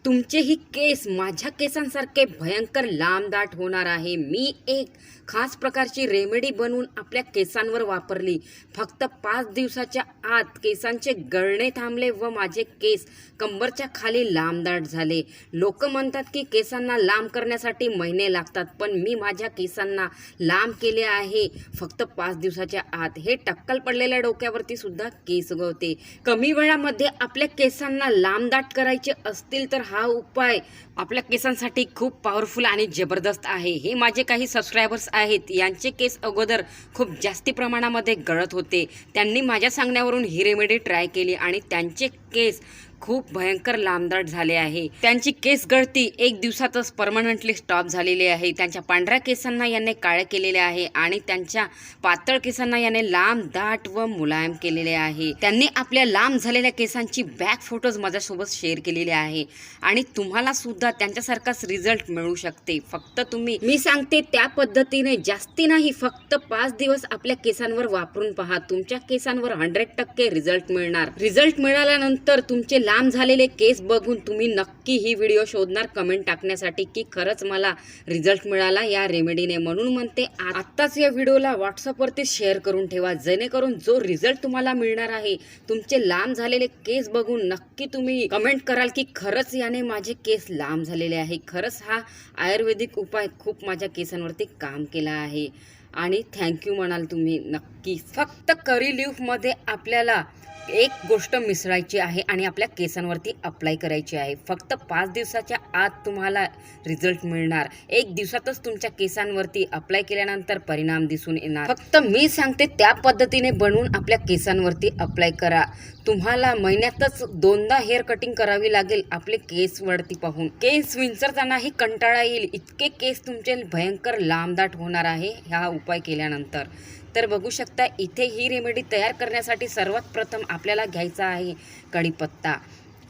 तुमचेही केस माझ्या केसांसारखे भयंकर लांबदाट होणार आहे। मी एक खास प्रकारची रेमेडी बनवून आपल्या केसांवर वापरली। फक्त 5 दिवसाच्या आत केसांचे गळणे थांबले व माझे केस कंबरच्या खाली लांबदाट झाले। लोक म्हणतात की केसांना लांब करण्यासाठी महिने लागतात, पण मी माझ्या केसांना लांब केले आहे फक्त 5 दिवसाच्या आत। हे टक्कल पडलेल्या डोक्यावरती सुद्धा केस उगवते। कमी वेळामध्ये आपल्या केसांना लांबदाट करायचे असतील तर हा उपाय आपल्या केसांसाठी खूप पॉवरफुल आणि जबरदस्त आहे। हे माझे काही सबस्क्रायबर्स आहेत, यांचे केस अगोदर खूप जास्ती प्रमाणामध्ये गळत होते। त्यांनी माझ्या सांगण्यावरून ही रेमेडी ट्राय केली आणि त्यांचे केस खूप भयंकर लांबदाट झाले आहे। त्यांची केस गळती 1 दिवसातच परमनंटली स्टॉप झालेली आहे। त्यांच्या पांढऱ्या केसांना याने काळे केलेले आहे आणि त्यांच्या पातळ केसांना याने लांब, दाट व मुलायम केलेले आहे। त्यांनी आपल्या लांब झालेल्या केसांची बॅक फोटोज माझ्यासोबत शेअर केलेले आहे आणि तुम्हाला सुद्धा त्यांच्यासारखाच रिझल्ट मिळू शकते। फक्त तुम्ही मी सांगते त्या पद्धतीने जास्ती नाही, फक्त 5 दिवस आपल्या केसांवर वापरून पहा। तुमच्या केसांवर 100% रिझल्ट मिळणार। रिझल्ट मिळाल्यानंतर तुमचे लांब झालेले केस बघून तुम्ही नक्की ही व्हिडिओ शोधणार कमेंट टाकण्यासाठी की खरंच मला रिझल्ट मिळाला या रेमेडीने। म्हणून म्हणते आत्ताच या व्हिडिओला व्हॉट्सअपवरती शेअर करून ठेवा, जेणेकरून जो रिझल्ट तुम्हाला मिळणार आहे तुमचे लांब झालेले केस बघून नक्की तुम्ही कमेंट कराल की खरंच याने माझे केस लांब झालेले आहे। खरंच हा आयुर्वेदिक उपाय खूप माझ्या केसांवरती काम केला आहे आणि थँक्यू म्हणाल तुम्ही नक्की। फक्त करी लीफमध्ये आपल्याला एक गोष्ट मिसळायची आहे आणि आपल्या केसांवरती अप्लाय करायची आहे। फक्त 5 दिवसाच्या आत तुम्हाला रिझल्ट मिळणार। 1 दिवसातच तुमच्या केसांवरती अप्लाय केल्यानंतर परिणाम दिसून येणार। फक्त मी सांगते त्या पद्धतीने बनवून आपल्या केसांवरती अप्लाय करा। तुम्हाला महिन्यातच 2दा हेअर कटिंग करावी लागेल आपले केस वरती पाहून। केस विंचरतानाही कंटाळा येईल इतके केस तुमचे भयंकर लांबदाट होणार आहे हा उपाय केल्यानंतर। तर बघू शकता इथे ही रेमेडी तयार करण्यासाठी सर्वात प्रथम आपल्याला घ्यायचा आहे कढीपत्ता।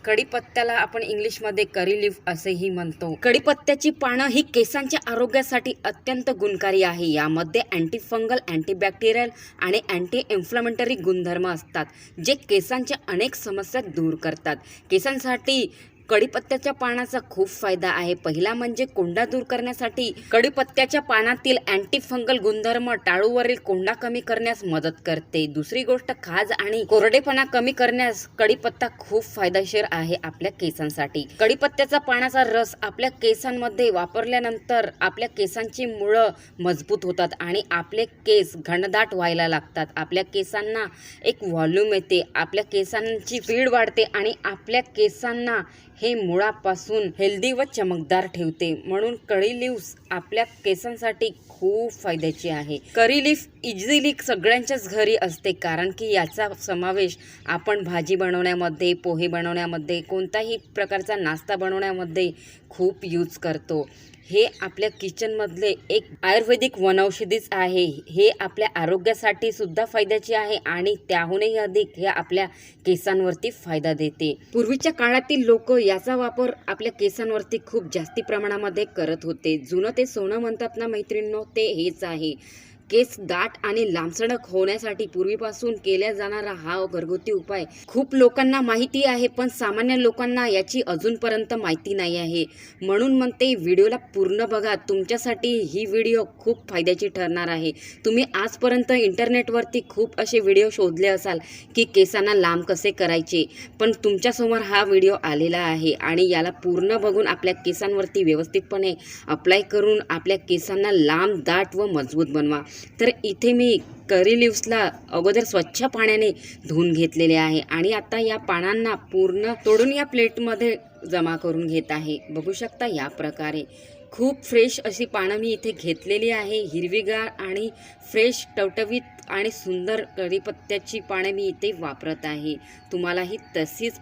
कढीपत्त्याला आपण इंग्लिशमध्ये करी लीफ असेही म्हणतो। कढीपत्त्याची पानं ही केसांच्या आरोग्यासाठी अत्यंत गुणकारी आहे। यामध्ये अँटी फंगल, अँटीबॅक्टेरियल आणि अँटी इन्फ्लेमेटरी गुणधर्म असतात, जे केसांच्या अनेक समस्या दूर करतात। केसांसाठी कढीपत्त्याच्या पानाचा खूप फायदा आहे। पहिला म्हणजे कोंडा दूर करण्यासाठी कढीपत्त्याच्या पानातील अँटी फंगल गुणधर्म टाळूवरील कोंडा कमी करण्यास मदत करते। दुसरी गोष्ट खाज आणि कोरडेपणा कमी करण्यास कढीपत्ता खूप फायदेशीर आहे आपल्या केसांसाठी। कढीपत्त्याचा पानाचा रस आपल्या केसांमध्ये वापरल्यानंतर आपल्या केसांची मुळं मजबूत होतात आणि आपले केस घनदाट व्हायला लागतात। आपल्या केसांना एक व्हॉल्यूम येते, आपल्या केसांची स्पीड वाढते आणि आपल्या केसांना हे मुळापासून हेल्दी व चमकदार ठेवते। म्हणून करी लीव्स आपल्या केसांसाठी खूप फायद्याची आहे। करी लीफ इझिली सगळ्यांच्याच घरी असते, कारण की याचा समावेश आपण भाजी बनवण्यामध्ये, पोहे बनवण्यामध्ये, कोणताही प्रकारचा नाश्ता बनवण्यामध्ये खूप यूज करतो। हे आपल्या किचनमधले एक आयुर्वेदिक वनौषधीच आहे। हे आपल्या आरोग्यासाठी सुद्धा फायद्याचे आहे आणि त्याहूनही अधिक हे आपल्या केसांवरती फायदा देते। पूर्वीच्या काळातील लोक याचा वापर आपल्या केसांवरती खूप जास्ती प्रमाणामध्ये करत होते। जुनं ते सोनं म्हणतात ना मैत्रिणींनो, ते हेच आहे। केस दाट आणि लांबसडक होण्यासाठी पूर्वीपासून केला जाणारा हा घरगुती उपाय खूप लोकांना माहिती आहे, पण सामान्य लोकांना याची अजूनपर्यंत माहिती नाही आहे। म्हणून म्हणते व्हिडिओला पूर्ण बघा, तुमच्यासाठी ही व्हिडिओ खूप फायद्याची ठरणार आहे। तुम्ही आजपर्यंत इंटरनेटवरती खूप असे व्हिडिओ शोधले असाल की केसांना लांब कसे करायचे, पण तुमच्यासमोर हा व्हिडिओ आलेला आहे आणि याला पूर्ण बघून आपल्या केसांवरती व्यवस्थितपणे अप्लाय करून आपल्या केसांना लांब, दाट व मजबूत बनवा। तर इथे मी करी लीव्सला अगोदर स्वच्छ पाण्याने धुवून घेतलेले आहे आणि आता या पानांना पूर्ण तोडून या प्लेटमध्ये जमा करून घेत आहे। बघू शकता या प्रकारे खूप फ्रेश अशी पानं मी इथे घेतलेली आहे। हिरवीगार आणि फ्रेश, टवटवीत आणि सुंदर कढीपत्त्याची पानं मी इथे वापरत आहे। तुम्हालाही तशीच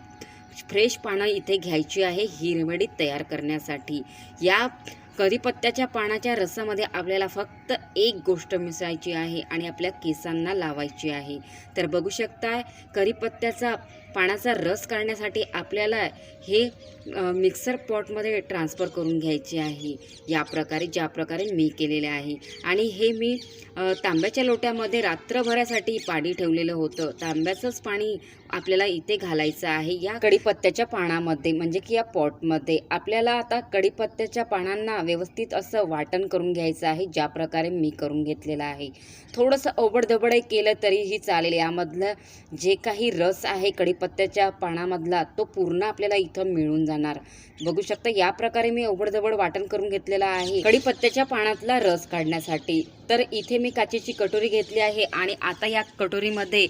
फ्रेश पानं इथे घ्यायची आहे ही रेमेडी तयार करण्यासाठी। या कढीपत्त्याच्या पानाच्या रसामध्ये आपल्याला फक्त एक गोष्ट मिसळायची आहे आणि आपल्या केसांना लावायची आहे. तर बघू शकताय कढीपत्त्याचा पानाचा रस काढण्यासाठी आपल्याला हे मिक्सर पॉटमध्ये ट्रान्सफर करून घ्यायचे आहे. या प्रकारे ज्या प्रकारे मी केलेले आहे. आणि हे मी तांब्याच्या लोट्यामध्ये रात्रभरासाठी पाणी ठेवलेलं होतं. तांब्याचंच पाणी आपल्याला इथे घालायचं आहे या कढीपत्त्याच्या पानामध्ये, म्हणजे की या पॉटमध्ये. आपल्याला आता कढीपत्त्याच्या पानांना व्यवस्थित असं वाटण करून घ्यायचं आहे, ज्या प्रकारे मी करून घेतलेलं आहे. थोडंसं ओबडधबड केलं तरीही चालेल. यामधलं जे काही रस आहे कढीपत्त्याच्या पानामधला तो पूर्ण आपल्याला इथं मिळून जाणार. बघू शकता या प्रकारे मी ओबडधबड वाटण करून घेतलेलं आहे कढीपत्त्याच्या पानातला रस काढण्यासाठी. तर इथे मी काचेची कटोरी घेतली आहे आणि आता या कटोरीमध्ये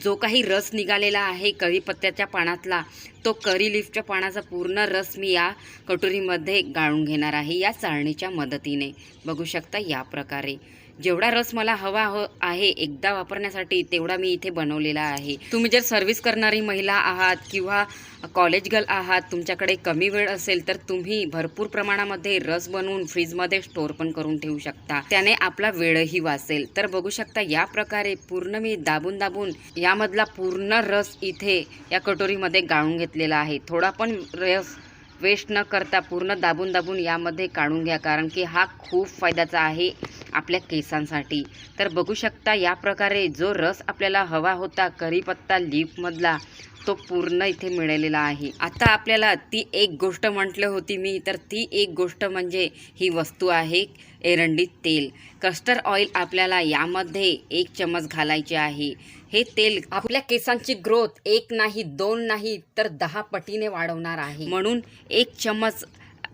जो काही रस निघालेला आहे कढीपत्त्याच्या पानातला, तो करी लीफच्या पानाचा पूर्ण रस मी या कटोरीमध्ये गाळून घेणार आहे या चाळणीच्या मदतीने. बघू शकता या प्रकारे जेवढा रस मला हवा आहे एकदा वापरण्यासाठी तेवढा मी इथे बनवलेला आहे. तुम्ही जर सर्व्हिस करणारी महिला आहात किंवा कॉलेज गर्ल आहात, तुमच्याकडे कमी वेळ असेल तर तुम्ही भरपूर प्रमाणामध्ये रस बनवून फ्रीजमध्ये स्टोअर पण करून ठेवू शकता. त्याने आपला वेळही वाचेल. तर बघू शकता या प्रकारे पूर्ण मी दाबून दाबून यामधला पूर्ण रस इथे या कटोरीमध्ये गाळून घेतलेला आहे. थोडा पण रस वेस्ट न करता पूर्ण दाबून दाबून यामध्ये काढून घ्या, कारण की हा खूप फायद्याचा आहे आपल्या केसांसाठी. तर बघू शकता या प्रकारे जो रस आपल्याला हवा होता कढीपत्ता लीफमधला तो पूर्ण इथे मिळालेला आहे. आता आपल्याला ती एक गोष्ट म्हटली होती मी, तर ती एक गोष्ट म्हणजे ही वस्तू आहे एरंडी तेल. कस्टर्ड ऑइल आपल्याला यामध्ये 1 चम्मच घालायचे आहे. हे तेल आपल्या केसांची ग्रोथ 1 नाही 2 नाही तर 10 पटीने वाढवणार आहे. म्हणून 1 चम्मच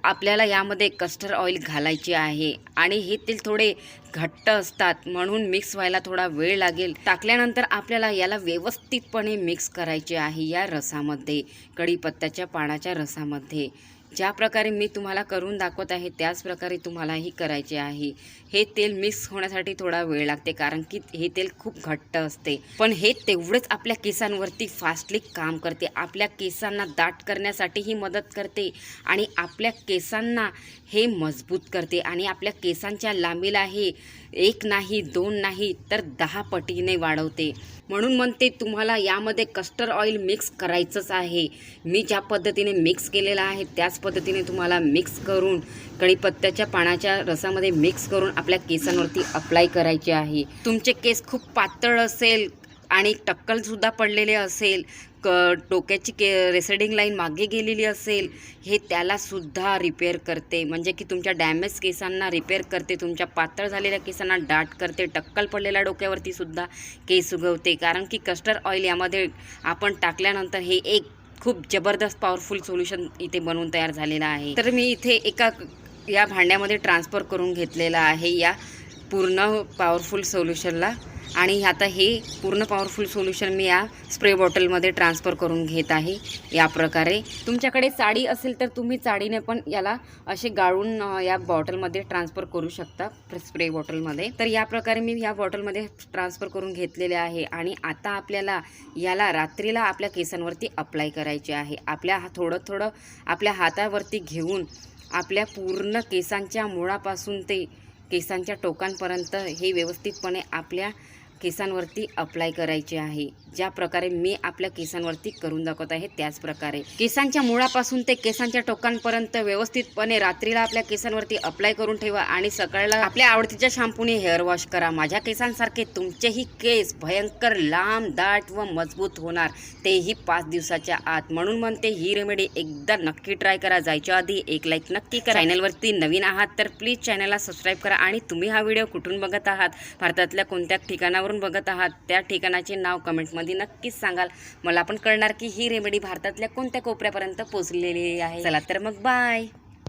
आपल्याला यामध्ये कस्टर्ड ऑइल घालायचे आहे. आणि हे तेल थोडे घट्ट असतात म्हणून मिक्स व्हायला थोडा वेळ लागेल. टाकल्यानंतर आपल्याला याला व्यवस्थितपणे मिक्स करायचे आहे या रसामध्ये, कढीपत्त्याच्या पानाच्या रसामध्ये. ज्या प्रकारे मी तुम्हाला करून दाखवत आहे त्याच प्रकारे तुम्हालाही करायचे आहे. हे तेल मिक्स होण्यासाठी थोडा वेळ लागते, कारण की हे तेल खूप घट्ट असते. पण हे तेवढेच आपल्या केसांवरती फास्टली काम करते. आपल्या केसांना दाट करण्यासाठीही मदत करते आणि आपल्या केसांना हे मजबूत करते आणि आपल्या केसांच्या लांबीला हे 1 नाही 2 नाही तर 10 पटीने वाढवते. म्हणून म्हणते तुम्हाला यामध्ये कस्टर्ड ऑइल मिक्स करायचंच आहे. मी ज्या पद्धतीने मिक्स केलेलं आहे त्याच पद्धतीने तुम्हाला मिक्स करून कढीपत्त्याच्या पानाच्या रसामध्ये मिक्स करून आपल्या केसांवरती अप्लाय करायचे आहे. तुमचे केस खूप पातळ असेल आणि टक्कलसुद्धा पडलेले असेल, डोक्याची रेसेडिंग लाईन मागे गेलेली असेल, हे त्यालासुद्धा रिपेअर करते. म्हणजे की तुमच्या डॅमेज केसांना रिपेअर करते, तुमच्या पातळ झालेल्या केसांना दाट करते, टक्कल पडलेल्या डोक्यावरती सुद्धा केस उगवते. कारण की कस्टर्ड ऑइल यामध्ये आपण टाकल्यानंतर हे एक खूप जबरदस्त पॉवरफुल सोल्युशन इथे बनवून तयार झालेलं आहे. तर मी इथे एका या भांड्यामध्ये ट्रान्सफर करून घेतलेलं आहे या पूर्ण पॉवरफुल सोल्युशनला. आणि आता हे पूर्ण पॉवरफुल सोल्युशन मी या स्प्रे बॉटलमध्ये ट्रान्सफर करून घेत आहे. या प्रकारे तुमच्याकडे चाळी असेल तर तुम्ही चाळीने पण याला असे गाळून या बॉटलमध्ये ट्रान्सफर करू शकता, स्प्रे बॉटलमध्ये. तर या प्रकारे मी या बॉटलमध्ये ट्रान्सफर करून घेतलेले आहे. आणि आता आपल्याला याला रात्रीला आपल्या केसांवरती अप्लाय करायचे आहे. थोडं थोडं आपल्या हातावरती घेऊन आपल्या पूर्ण केसांच्या मुळापासून ते केसांच्या टोकांपर्यंत हे व्यवस्थितपणे आपल्या केसांवरती अप्लाय करायचे आहे. ज्या प्रकारे मी आपल्या केसांवरती करून दाखवत आहे त्याच प्रकारे केसांच्या मुळापासून ते केसांच्या टोकांपर्यंत व्यवस्थितपणे रात्रीला आपल्या केसांवरती अप्लाय करून ठेवा आणि सकाळला आपल्या आवडतीच्या शॅम्पूने हेअर वॉश करा. माझ्या केसांसारखे तुमचेही केस भयंकर लांब, दाट व मजबूत होणार, तेही 5 दिवसाच्या आत. म्हणून म्हणते ही रेमेडी एकदा नक्की ट्राय करा. जायच्या आधी एक लाईक नक्की करा. चॅनलवरती नवीन आहात तर प्लीज चॅनलला सबस्क्राईब करा. आणि तुम्ही हा व्हिडिओ कुठून बघत आहात, भारतातल्या कोणत्या ठिकाणावरून बघत आहात, त्या ठिकाणाचे नाव कमेंटमध्ये नक्कीच सांगाल. मला पण कळणार की ही रेमेडी भारतातल्या कोणत्या कोपऱ्यापर्यंत पोहोचलेली आहे. चला तर मग बाय.